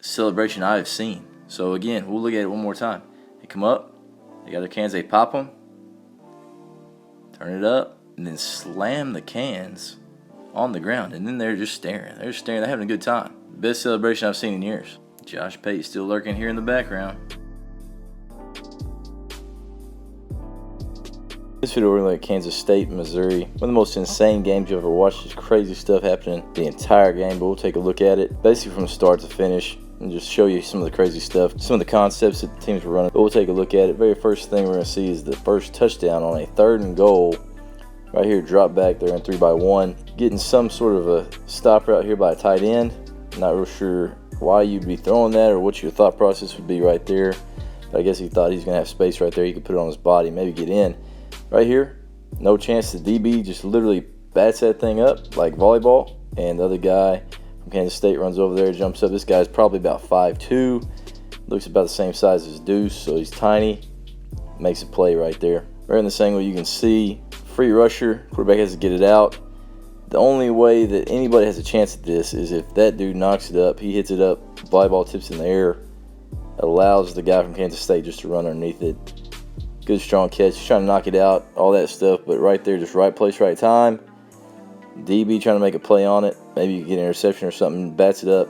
celebration I have seen. So again, we'll look at it one more time. They come up, they got their cans, they pop them, turn it up, and then slam the cans on the ground. And then they're just staring. They're staring. They're having a good time. Best celebration I've seen in years. Josh Pate still lurking here in the background. This video we're looking at Kansas State, Missouri. One of the most insane games you've ever watched. Just crazy stuff happening the entire game, but we'll take a look at it basically from start to finish and just show you some of the crazy stuff, some of the concepts that the teams were running. But we'll take a look at it. Very first thing we're going to see is the first touchdown on a 3rd and goal. Right here, drop back there in 3-by-1. Getting some sort of a stop route here by a tight end. Not real sure why you'd be throwing that or what your thought process would be right there. But I guess he thought he's going to have space right there. He could put it on his body, maybe get in. Right here, no chance. The DB just literally bats that thing up like volleyball. And the other guy from Kansas State runs over there, jumps up. This guy's probably about 5'2". Looks about the same size as Deuce, so he's tiny. Makes a play right there. Right in this angle, you can see free rusher. Quarterback has to get it out. The only way that anybody has a chance at this is if that dude knocks it up, he hits it up, volleyball tips in the air, allows the guy from Kansas State just to run underneath it. Good strong catch. He's trying to knock it out, all that stuff, but right there, just right place, right time. DB trying to make a play on it. Maybe you get an interception or something, bats it up.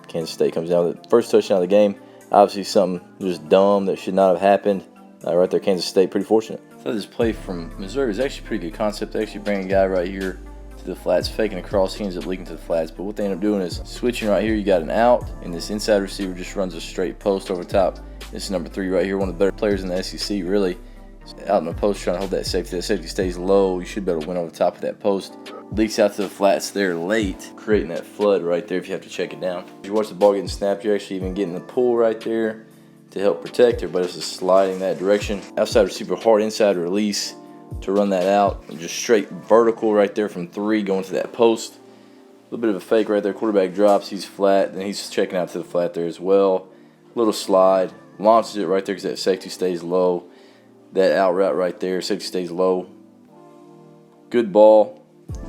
Kansas State comes down with the first touchdown of the game. Obviously something just dumb that should not have happened. Right there, Kansas State, pretty fortunate. I thought this play from Missouri was actually a pretty good concept. They actually bring a guy right here to the flats, faking across. He ends up leaking to the flats. But what they end up doing is switching right here. You got an out, and this inside receiver just runs a straight post over top. This is number 3 right here, one of the better players in the SEC, really. Out in the post trying to hold that safety. That safety stays low. You should be able to win over the top of that post. Leaks out to the flats there late, creating that flood right there if you have to check it down. As you watch the ball getting snapped, you're actually even getting the pull right there to help protect. Everybody else is sliding that direction. Outside receiver, hard inside release to run that out. And just straight vertical right there from 3 going to that post. A little bit of a fake right there. Quarterback drops. He's flat. Then he's checking out to the flat there as well. Little slide. Launches it right there because that safety stays low. That out route right there. Safety stays low. Good ball.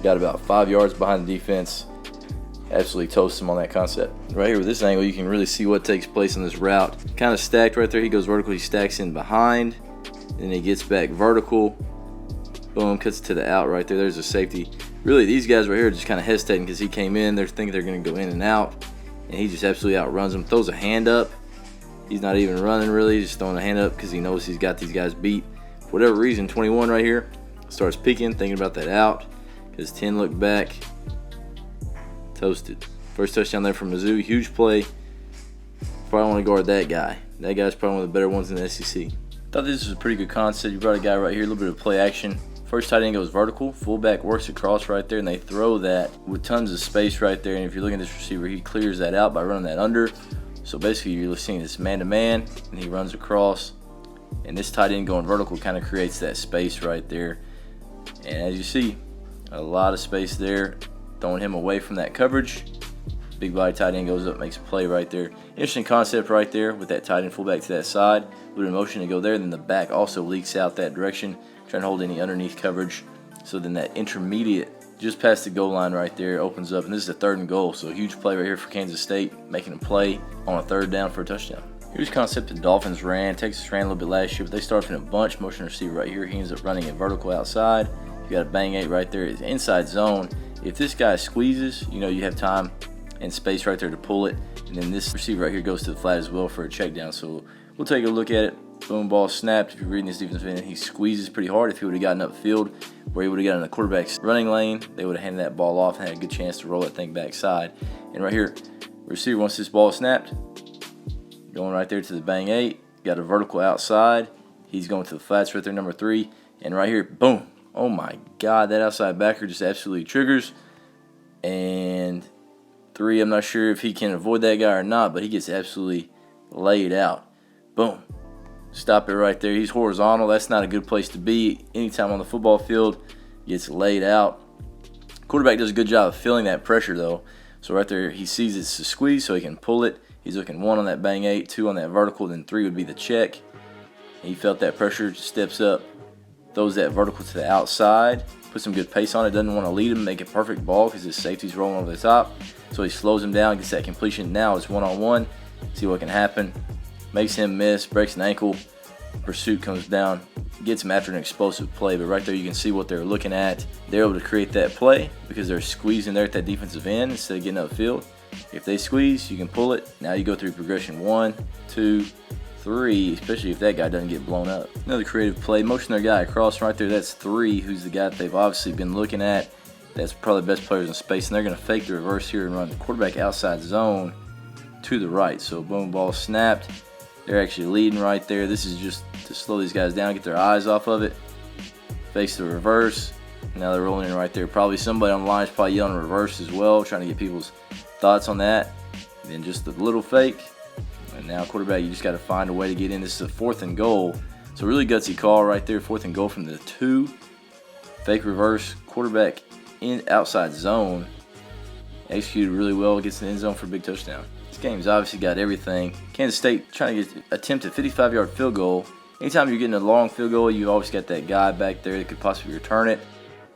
Got about 5 yards behind the defense. Absolutely toast him on that concept. Right here with this angle, you can really see what takes place on this route. Kind of stacked right there. He goes vertical. He stacks in behind. Then he gets back vertical. Boom. Cuts to the out right there. There's a safety. Really, these guys right here are just kind of hesitating because he came in. They're thinking they're going to go in and out. And he just absolutely outruns them. Throws a hand up. He's not even running really. He's just throwing a hand up because he knows he's got these guys beat. For whatever reason, 21 right here starts peeking, thinking about that out. Because 10 looked back. Toasted. First touchdown there from Mizzou. Huge play. Probably want to guard that guy. That guy's probably one of the better ones in the SEC. Thought this was a pretty good concept. You brought a guy right here, a little bit of play action. First tight end goes vertical. Fullback works across right there, and they throw that with tons of space right there. And if you're looking at this receiver, he clears that out by running that under. So basically, you're seeing this man-to-man, and he runs across. And this tight end going vertical kind of creates that space right there. And as you see, a lot of space there, throwing him away from that coverage. Big body tight end goes up, makes a play right there. Interesting concept right there with that tight end fullback to that side. A little bit of motion to go there. Then the back also leaks out that direction, trying to hold any underneath coverage. So then that intermediate, just past the goal line right there, opens up. And this is a 3rd and goal. So a huge play right here for Kansas State, making a play on a 3rd down for a touchdown. Here's a concept the Dolphins ran. Texas ran a little bit last year, but they started in a bunch. Motion receiver right here. He ends up running a vertical outside. You got a bang 8 right there. It's inside zone. If this guy squeezes, you know you have time and space right there to pull it. And then this receiver right here goes to the flat as well for a check down. So we'll take a look at it. Boom, ball snapped. If you're reading this defensive end, he squeezes pretty hard. If he would have gotten upfield where he would have gotten in the quarterback's running lane, they would have handed that ball off and had a good chance to roll that thing backside. And right here, receiver wants this ball snapped. Going right there to the bang 8. Got a vertical outside. He's going to the flats right there, number 3. And right here, boom. Oh my God, that outside backer just absolutely triggers. And 3, I'm not sure if he can avoid that guy or not, but he gets absolutely laid out. Boom. Stop it right there. He's horizontal. That's not a good place to be. Anytime on the football field, gets laid out. Quarterback does a good job of feeling that pressure, though. So right there, he sees it's a squeeze, so he can pull it. He's looking 1 on that bang 8, 2 on that vertical, then 3 would be the check. He felt that pressure, steps up, throws that vertical to the outside, put some good pace on it. Doesn't want to lead him, make a perfect ball because his safety's rolling over the top. So he slows him down, gets that completion. Now it's one-on-one. See what can happen. Makes him miss, breaks an ankle. Pursuit comes down, gets him after an explosive play. But right there you can see what they're looking at. They're able to create that play because they're squeezing there at that defensive end instead of getting upfield. If they squeeze, you can pull it. Now you go through progression 1, 2, 3, especially if that guy doesn't get blown up. Another creative play, motion their guy across right there. That's 3, who's the guy that they've obviously been looking at. That's probably the best players in space, and they're going to fake the reverse here and run the quarterback outside zone to the right. So boom, ball snapped. They're actually leading right there. This is just to slow these guys down, get their eyes off of it. Face the reverse. Now they're rolling in right there. Probably somebody on the line is probably yelling reverse as well, trying to get people's thoughts on that. And then just a little fake. And now quarterback, you just got to find a way to get in. This is a 4th and goal. So really gutsy call right there. 4th and goal from the 2. Fake reverse. Quarterback in outside zone. Executed really well. Gets in the end zone for a big touchdown. This game's obviously got everything. Kansas State trying to attempt a 55-yard field goal. Anytime you're getting a long field goal, you always got that guy back there that could possibly return it.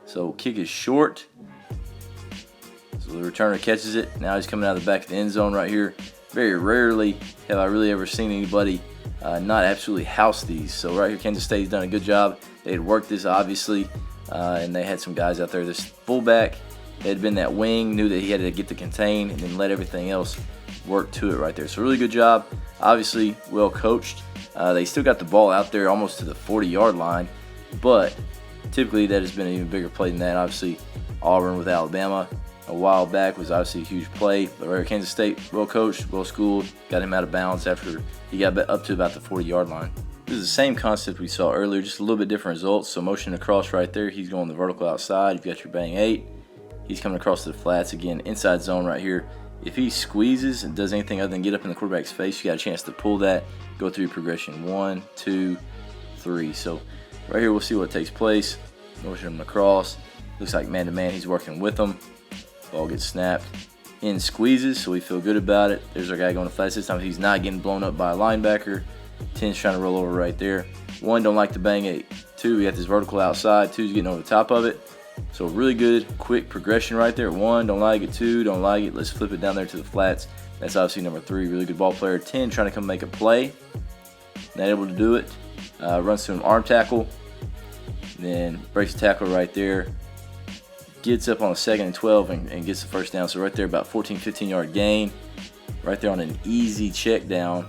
So kick is short. So the returner catches it. Now he's coming out of the back of the end zone right here. Very rarely have I really ever seen anybody not absolutely house these. So right here, Kansas State's done a good job. They had worked this obviously, and they had some guys out there. This fullback had been that wing, knew that he had to get the contain and then let everything else work to it right there. So really good job. Obviously well coached. They still got the ball out there almost to the 40-yard line, but typically that has been an even bigger play than that. Obviously Auburn with Alabama a while back was obviously a huge play, but right here, Kansas State, well coached, well schooled, got him out of bounds after he got up to about the 40-yard line. This is the same concept we saw earlier, just a little bit different results. So motion across right there, he's going the vertical outside. You've got your bang 8. He's coming across to the flats again, inside zone right here. If he squeezes and does anything other than get up in the quarterback's face, you got a chance to pull that, go through progression 1, 2, 3. So right here, we'll see what takes place. Motion him across. Looks like man-to-man, he's working with them. Ball gets snapped. In squeezes, so we feel good about it. There's our guy going to flats. This time he's not getting blown up by a linebacker. 10's trying to roll over right there. 1, don't like the bang 8. 2, we got this vertical outside. 2's getting over the top of it. So really good, quick progression right there. 1, don't like it. 2, don't like it. Let's flip it down there to the flats. That's obviously number 3, really good ball player. 10, trying to come make a play. Not able to do it. Runs to an arm tackle. Then breaks the tackle right there. Gets up on a 2nd and 12 and gets the first down. So right there, about 14, 15-yard gain. Right there on an easy check down.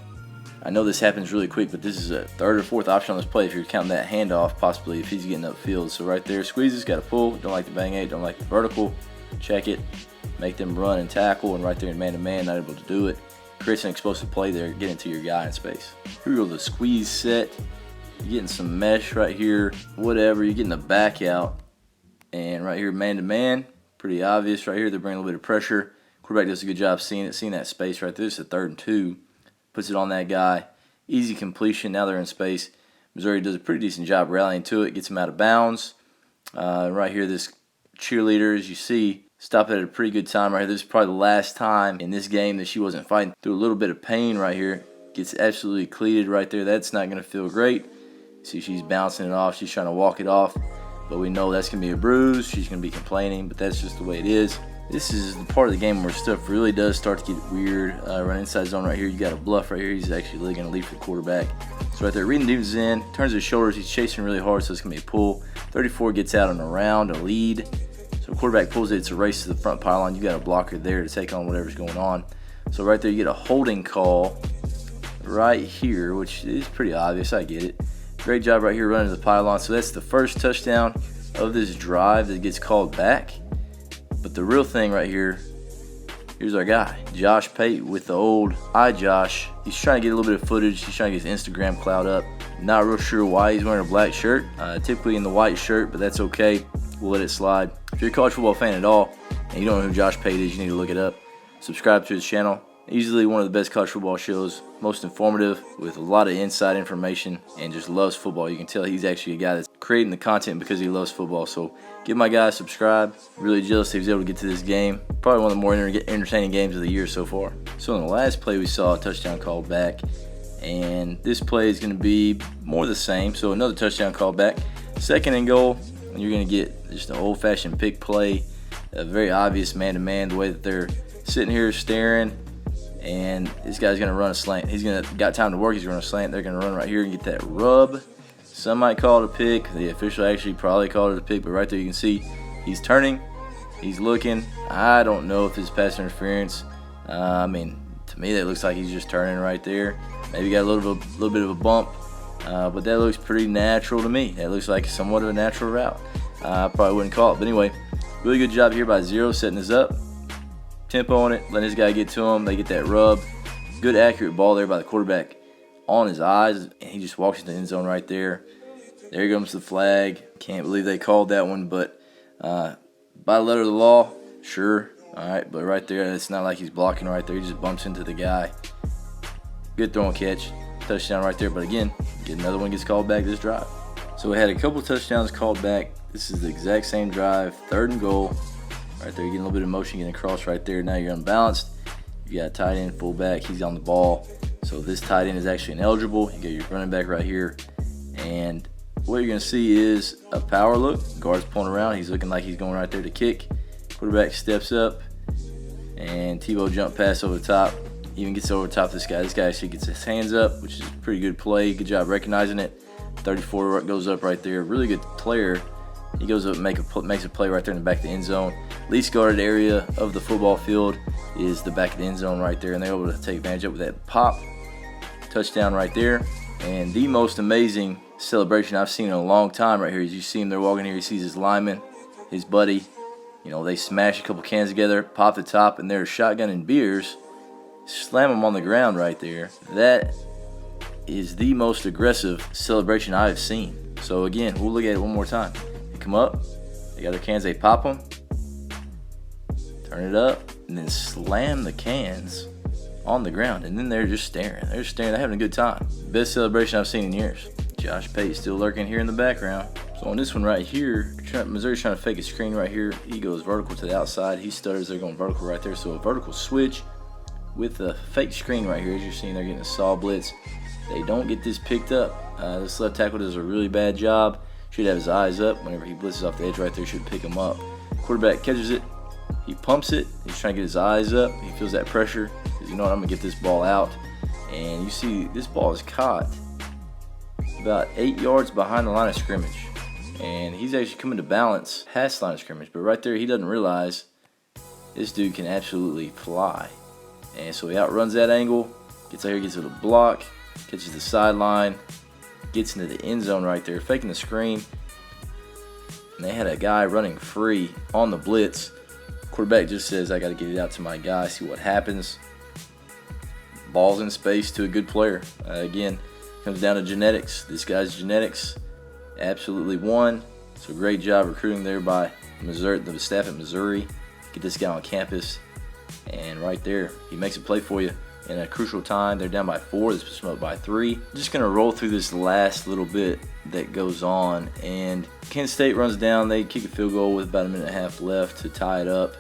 I know this happens really quick, but this is a 3rd or 4th option on this play if you're counting that handoff, possibly if he's getting upfield. So right there, squeezes, got to pull. Don't like the bang 8, don't like the vertical. Check it, make them run and tackle, and right there in man-to-man, not able to do it. Creates an explosive play there, getting to your guy in space. Here we go, the squeeze set. You're getting some mesh right here, whatever. You're getting the back out. And right here, man-to-man, pretty obvious right here. They're bringing a little bit of pressure. Quarterback does a good job seeing it, seeing that space right there. This is a 3rd and 2. Puts it on that guy. Easy completion. Now they're in space. Missouri does a pretty decent job rallying to it. Gets him out of bounds. Right here, this cheerleader, as you see, stopped at a pretty good time right here. This is probably the last time in this game that she wasn't fighting through a little bit of pain right here. Gets absolutely cleated right there. That's not going to feel great. See, she's bouncing it off. She's trying to walk it off. But we know that's going to be a bruise. She's going to be complaining, but that's just the way it is. This is the part of the game where stuff really does start to get weird. Run inside zone right here. You got a bluff right here. He's actually going to lead for the quarterback. So right there, reading the defense in, turns his shoulders. He's chasing really hard, so it's going to be a pull. 34 gets out and around, a lead. So quarterback pulls it. It's a race to the front pylon. You got a blocker there to take on whatever's going on. So right there, you get a holding call right here, which is pretty obvious. I get it. Great job right here running to the pylon. So that's the first touchdown of this drive that gets called back. But the real thing right here, here's our guy, Josh Pate with the old Josh. He's trying to get a little bit of footage. He's trying to get his Instagram clout up. Not real sure why he's wearing a black shirt. Typically in the white shirt, but that's okay. We'll let it slide. If you're a college football fan at all and you don't know who Josh Pate is, you need to look it up. Subscribe to his channel. Easily one of the best college football shows, most informative, with a lot of inside information, and just loves football. You can tell he's actually a guy that's creating the content because he loves football. So give my guy a subscribe. Really jealous he was able to get to this game. Probably one of the more entertaining games of the year so far. So in the last play, we saw a touchdown called back, and this play is going to be more the same. So another touchdown called back. 2nd and goal. you're going to get just an old-fashioned pick play, a very obvious man-to-man, the way that they're sitting here staring, and this guy's going to run a slant. He's got time to work. He's going to run a slant. They're going to run right here and get that rub. Some might call it a pick. The official actually probably called it a pick, but right there you can see he's turning. He's looking. I don't know if it's pass interference. I mean, to me that looks like he's just turning right there. Maybe got a little bit of a bump, but that looks pretty natural to me. That looks like somewhat of a natural route. I probably wouldn't call it, but anyway, really good job here by Zero setting this up. Tempo on it, letting this guy get to him. They get that rub. Good accurate ball there by the quarterback on his eyes, and he just walks into the end zone right there. There comes the flag. Can't believe they called that one, but by the letter of the law, sure. All right, but right there, it's not like he's blocking right there. He just bumps into the guy. Good throw and catch. Touchdown right there, but again, another one gets called back this drive. So we had a couple touchdowns called back. This is the exact same drive, 3rd and goal. Right there, you're getting a little bit of motion getting across right there. Now you're unbalanced. You got a tight end, fullback. He's on the ball. So this tight end is actually ineligible. You got your running back right here. And what you're going to see is a power look. Guard's pulling around. He's looking like he's going right there to kick. Quarterback steps up. And Tebow jump pass over the top. Even gets over the top of this guy. This guy actually gets his hands up, which is a pretty good play. Good job recognizing it. 34 goes up right there. Really good player. He goes up and makes a play right there in the back of the end zone. Least guarded area of the football field is the back of the end zone right there, and they're able to take advantage of it with that pop. Touchdown right there. And the most amazing celebration I've seen in a long time right here is you see him there walking here. He sees his lineman, his buddy. You know, they smash a couple cans together, pop the top, and they're shotgunning beers. Slam them on the ground right there. That is the most aggressive celebration I've seen. So again, we'll look at it one more time. They come up, they got their cans, they pop them, turn it up, and then slam the cans on the ground. And then they're just staring. They're staring. They're having a good time. Best celebration I've seen in years. Josh Pate still lurking here in the background. So on this one right here, Missouri's trying to fake a screen right here. He goes vertical to the outside. He stutters. They're going vertical right there. So a vertical switch with a fake screen right here. As you're seeing, they're getting a saw blitz. They don't get this picked up. This left tackle does a really bad job. Should have his eyes up. Whenever he blitzes off the edge right there, should pick him up. Quarterback catches it. He pumps it. He's trying to get his eyes up. He feels that pressure. Because you know what, I'm going to get this ball out. And you see this ball is caught about 8 yards behind the line of scrimmage. And he's actually coming to balance past the line of scrimmage. But right there, he doesn't realize this dude can absolutely fly. And so he outruns that angle. Gets out here, gets to the block. Catches the sideline. Gets into the end zone right there, faking the screen. And they had a guy running free on the blitz. Quarterback just says, I got to get it out to my guy, see what happens. Ball's in space to a good player. Again, comes down to genetics. This guy's genetics absolutely won. So great job recruiting there by Missouri, the staff at Missouri. Get this guy on campus. And right there, he makes a play for you in a crucial time. They're down by 4. This puts them up by 3. Just going to roll through this last little bit that goes on. And Kent State runs down. They kick a field goal with about a minute and a half left to tie it up.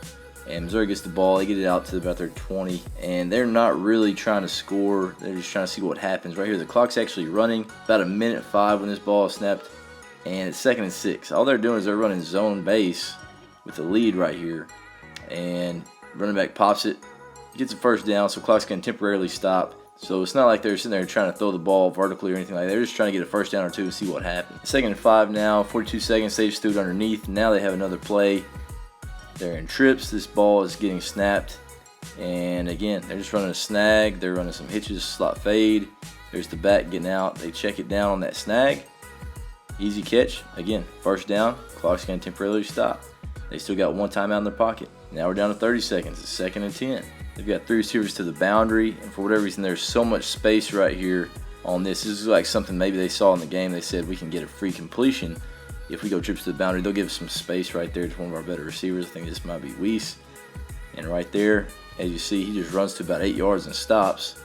And Missouri gets the ball. They get it out to about their 20. And they're not really trying to score. They're just trying to see what happens. Right here, the clock's actually running. About a minute 5 when this ball is snapped. And it's 2nd and 6. All they're doing is they're running zone base with the lead right here. And running back pops it. Gets a first down, so clock's going to temporarily stop. So it's not like they're sitting there trying to throw the ball vertically or anything like that. They're just trying to get a first down or two and see what happens. 2nd and 5 now, 42 seconds. They just threw it underneath. Now they have another play. They're in trips. This ball is getting snapped. And again, they're just running a snag. They're running some hitches, slot fade. There's the back getting out. They check it down on that snag. Easy catch. Again, first down. Clock's going to temporarily stop. They still got one timeout in their pocket. Now we're down to 30 seconds. It's 2nd and 10. They've got 3 receivers to the boundary, and for whatever reason, there's so much space right here on this. This is like something maybe they saw in the game. They said we can get a free completion if we go trips to the boundary. They'll give us some space right there to one of our better receivers. I think this might be Weiss. And right there, as you see, he just runs to about 8 yards and stops.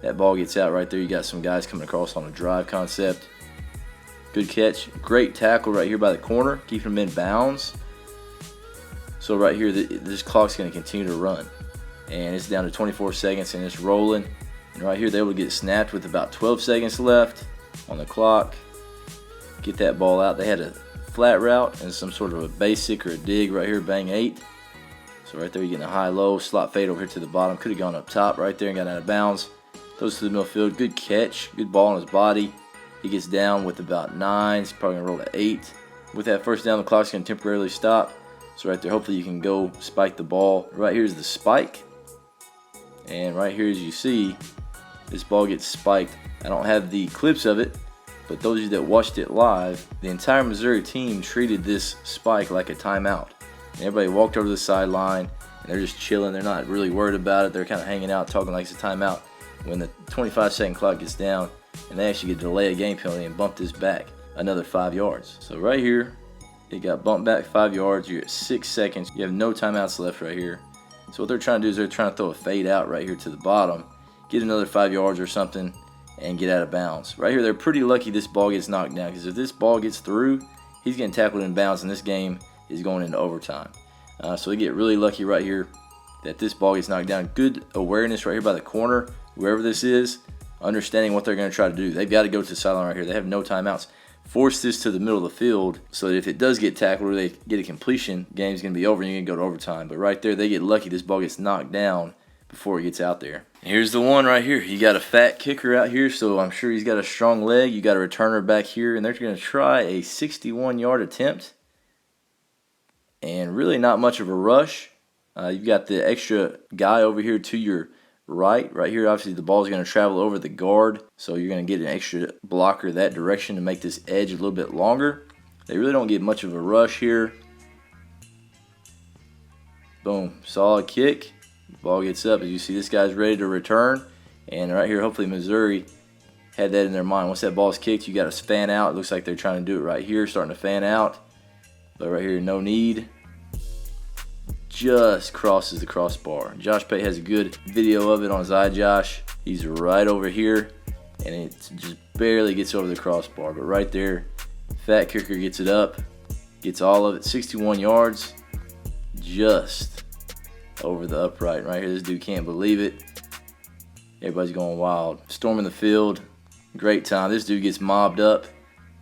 That ball gets out right there. You got some guys coming across on a drive concept. Good catch. Great tackle right here by the corner, keeping him in bounds. So right here, this clock's going to continue to run. And it's down to 24 seconds, and it's rolling. And right here, they will get snapped with about 12 seconds left on the clock. Get that ball out. They had a flat route and some sort of a basic or a dig right here, bang 8. So right there you're getting a high-low, slot fade over here to the bottom. Could have gone up top right there and got out of bounds. Throws to the middle field, good catch, good ball on his body. He gets down with about 9, he's probably going to roll to 8. With that first down, the clock's going to temporarily stop. So right there, hopefully you can go spike the ball. Right here is the spike. And right here, as you see, this ball gets spiked. I don't have the clips of it, but those of you that watched it live, the entire Missouri team treated this spike like a timeout. And everybody walked over to the sideline, and they're just chilling. They're not really worried about it. They're kind of hanging out, talking like it's a timeout. When the 25-second clock gets down, and they actually get to delay a game penalty and bump this back another 5 yards. So right here, it got bumped back 5 yards. You're at 6 seconds. You have no timeouts left right here. So what they're trying to do is they're trying to throw a fade out right here to the bottom, get another 5 yards or something, and get out of bounds. Right here, they're pretty lucky this ball gets knocked down, because if this ball gets through, he's getting tackled in bounds, and this game is going into overtime. So they get really lucky right here that this ball gets knocked down. Good awareness right here by the corner, whoever this is, understanding what they're going to try to do. They've got to go to the sideline right here. They have no timeouts. Force this to the middle of the field so that if it does get tackled or they get a completion, the game's going to be over and you're going to go to overtime. But right there, they get lucky this ball gets knocked down before it gets out there. And here's the one right here. You got a fat kicker out here, so I'm sure he's got a strong leg. You got a returner back here, and they're going to try a 61-yard attempt. And really not much of a rush. You've got the extra guy over here to your right here. Obviously the ball is going to travel over the guard, so you're going to get an extra blocker that direction to make this edge a little bit longer. They really don't get much of a rush here. Boom, solid kick. Ball gets up. As you see, this guy's ready to return, and right here hopefully Missouri had that in their mind. Once that ball's kicked, you got to fan out. It looks like they're trying to do it right here, starting to fan out, but right here no need. Just crosses the crossbar. Josh Pate has a good video of it on his iJosh. He's right over here, and it just barely gets over the crossbar. But right there, fat kicker gets it up, gets all of it, 61 yards, just over the upright. Right here, this dude can't believe it. Everybody's going wild. Storming the field, great time. This dude gets mobbed up,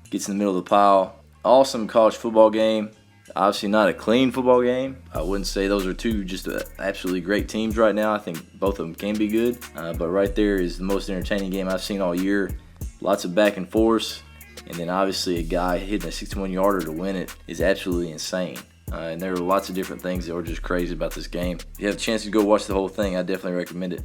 gets in the middle of the pile. Awesome college football game. Obviously not a clean football game. I wouldn't say those are two just absolutely great teams right now. I think both of them can be good. But right there is the most entertaining game I've seen all year. Lots of back and forth. And then obviously a guy hitting a 61-yarder to win it is absolutely insane. And there are lots of different things that were just crazy about this game. If you have a chance to go watch the whole thing, I definitely recommend it.